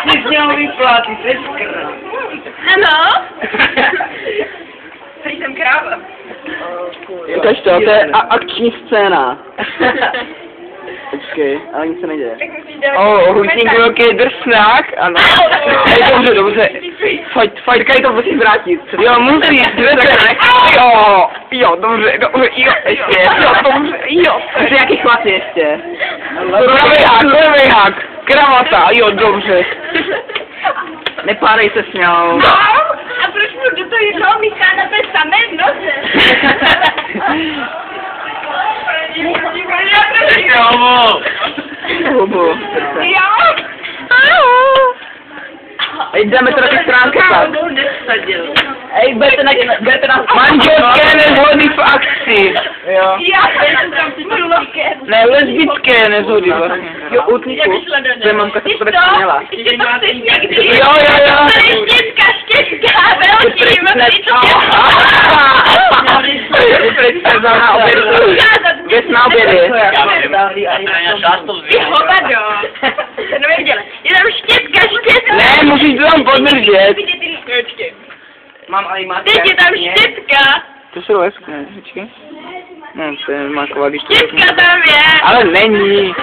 Ty jsi měl vyplatit, to je skvělé. Ano. Tady jsem kráva. Ukaž to je akční scéna. Počkej, ale nic se neděje. Hutník velký drsnák, ano. Dobře. Fajtka to musí vrátit. Jo, musíš, Jo, dobře, jo, ještě, jo, dobře, jo. Ještě jaký chlapy ještě? Levej hák, kravata, jo, dobře. Nepádej se směl. No, a proč mu do toho jednoho mícha na té samé noze? Hubu. Jo. Jdeme to na ty stránky pak. Ej, budete na Manželské nezhody v akci. Jo. Já jsem tam mlulovké. Ne, lesbické nezhody vlastně. Jo, utníku. To je mamka, co to měla. Ještě to chceš někdy. Jo. Štětka, velký, Proč se na obědy? Věc na obědy. Ty hovado. To nevěděla. Je tam štětka. Ne, musíš to tam podržet. Mám ale máte. Teď je tam štětka. To se lesk, ne, počkej. No, to je má kvalitu. Štětka tam je. Ale není.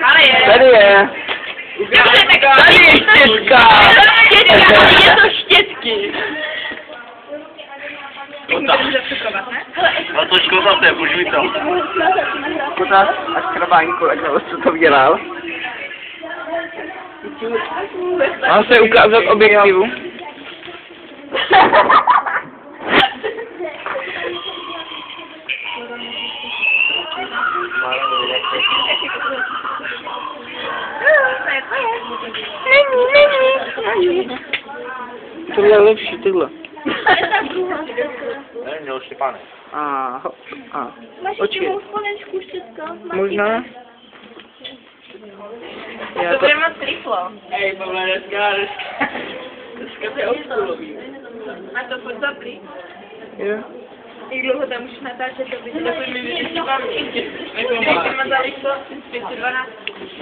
Ale je. Tady je. Tady je štětka. Je to štětky. No to škoda, použij to. Kutas a skrabánku, ať nebo co to dělal. Mám se ukázat objektivu. Tohle je lepší, tohle. Měl Štěpánek. Očky. Možná. To bude moc triflo. Ej, Pavle, dneska to je ostulový. A to furt dobrý. Jo. Jak dlouho tam už natáčet to vidět, dokud mi vyšetřovám všichni. Mazali to 512.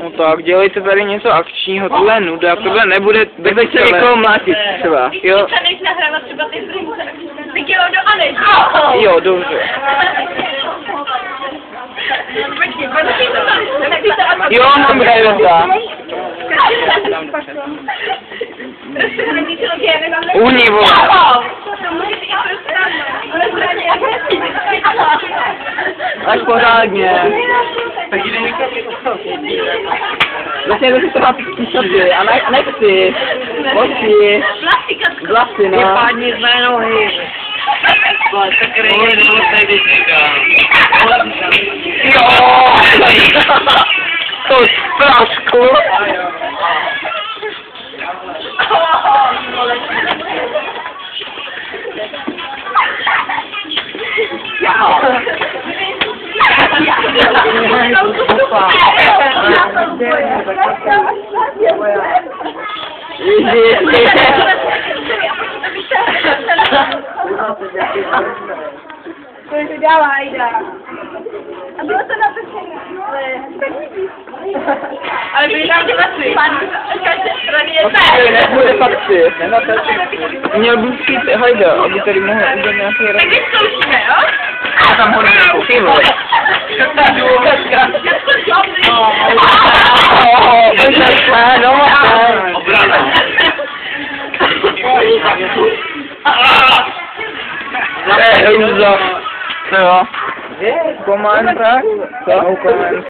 No tak, dělejte tady něco akčního, tohle je nuda, tohle nebude Bych se někoho mlátit třeba. Jo. Když než nahrávat třeba ty zrům, tak jelo do Aneš. Jo, dobře. Jo, mám rajota. Uhni, vole. Až pořádně. Vlastně jdu si to má píšoty a nechci. Oči. Vlasy, no. Vypadni z mé nohy. Tak rejde, nebo tady říkám. Jo. To strašku. To se dělá, Aida. A bylo to napečené. Ale byli tam ty vlasy. Z každé strany je tak. Nebude fakci. Měl bych chtít hajda, aby tady mohl udělat nějaký Tak rady. vyzkoušíme, jo? Já tam hodně ty vole. Jo. Komand tak? Co?